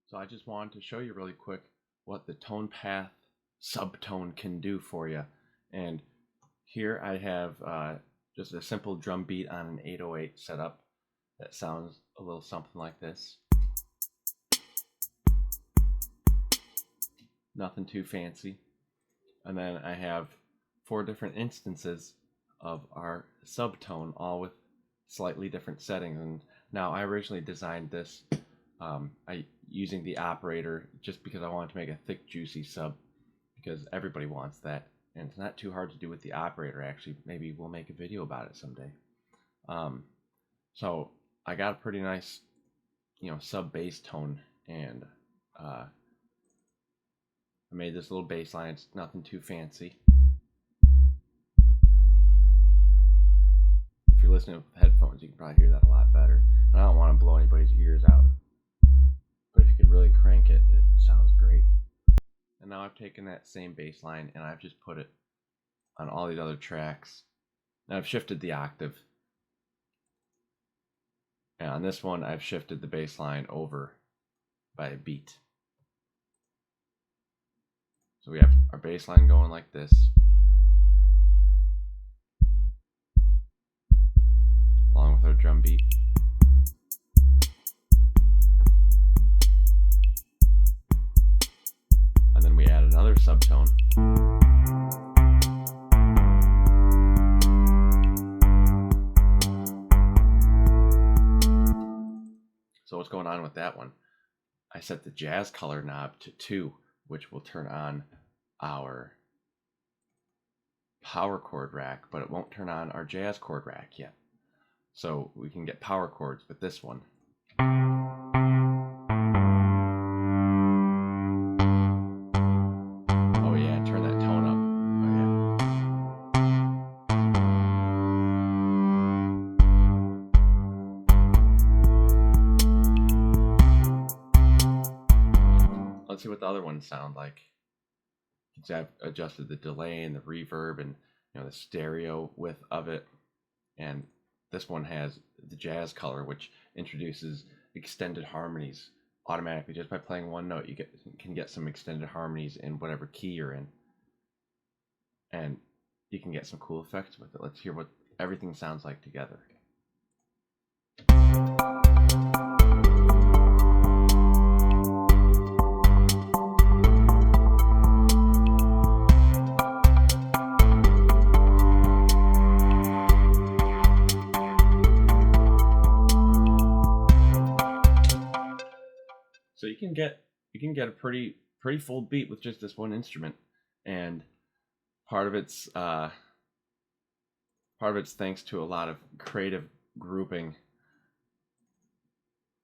So I just wanted to show you really quick what the Tonepath SubTone can do for you. And here I have just a simple drum beat on an 808 setup that sounds a little something like this. Nothing too fancy. And then I have 4 different instances of our SubTone, all with slightly different settings. And now I originally designed this using the operator just because I wanted to make a thick, juicy sub, because everybody wants that, and it's not too hard to do with the operator. Actually, maybe we'll make a video about it someday. So I got a pretty nice, sub bass tone, and I made this little bass line. It's nothing too fancy. If you're listening with headphones, you can probably hear that a lot better. And I don't want to blow anybody's ears out, but if you could really crank it, it sounds great. And now I've taken that same bass line and I've just put it on all these other tracks. Now I've shifted the octave. And on this one, I've shifted the bass line over by a beat. So we have our bass line going like this, along with our drum beat. And then we add another subtone. So what's going on with that one? I set the jazz color knob to 2, which will turn on our power chord rack, but it won't turn on our jazz chord rack yet. So we can get power chords with this one. Oh yeah, turn that tone up. Oh yeah. Let's see what the other ones sound like. I've adjusted the delay and the reverb and the stereo width of it, and this one has the jazz color, which introduces extended harmonies automatically. Just by playing one note, you can get some extended harmonies in whatever key you're in, and you can get some cool effects with it. Let's hear what everything sounds like together. So you can get a pretty full beat with just this one instrument, and part of it's thanks to a lot of creative grouping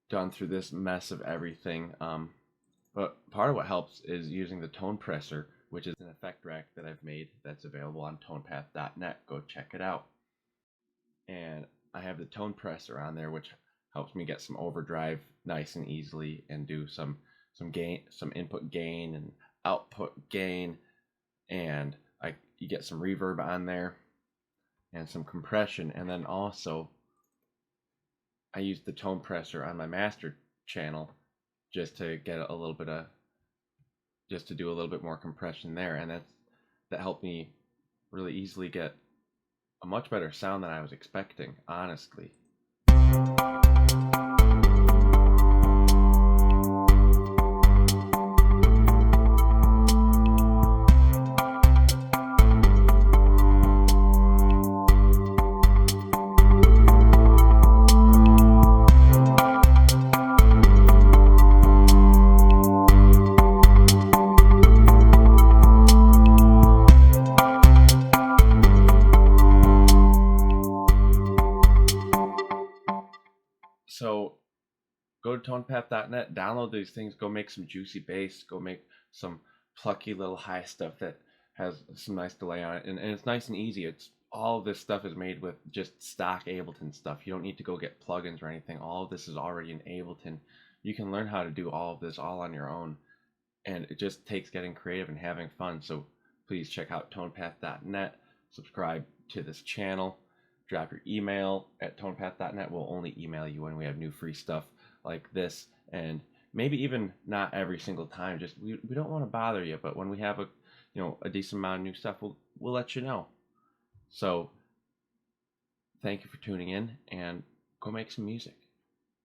done through this mess of everything. But part of what helps is using the tone presser, which is an effect rack that I've made that's available on tonepath.net. Go check it out. And I have the tone presser on there, which helps me get some overdrive nice and easily, and do some gain, some input gain and output gain, and you get some reverb on there and some compression. And then also I use the tone presser on my master channel just to get a little bit of, just to do a little bit more compression there, and that helped me really easily get a much better sound than I was expecting, honestly. So go to tonepath.net, download these things, go make some juicy bass, go make some plucky little high stuff that has some nice delay on it, and it's nice and easy. It's all of this stuff is made with just stock Ableton stuff. You don't need to go get plugins or anything. All of this is already in Ableton. You can learn how to do all of this all on your own, and it just takes getting creative and having fun. So please check out tonepath.net, subscribe to this channel, drop your email at tonepath.net. We'll only email you when we have new free stuff like this, and maybe even not every single time. Just we don't want to bother you, but when we have a decent amount of new stuff, we'll let you know. So thank you for tuning in, and go make some music.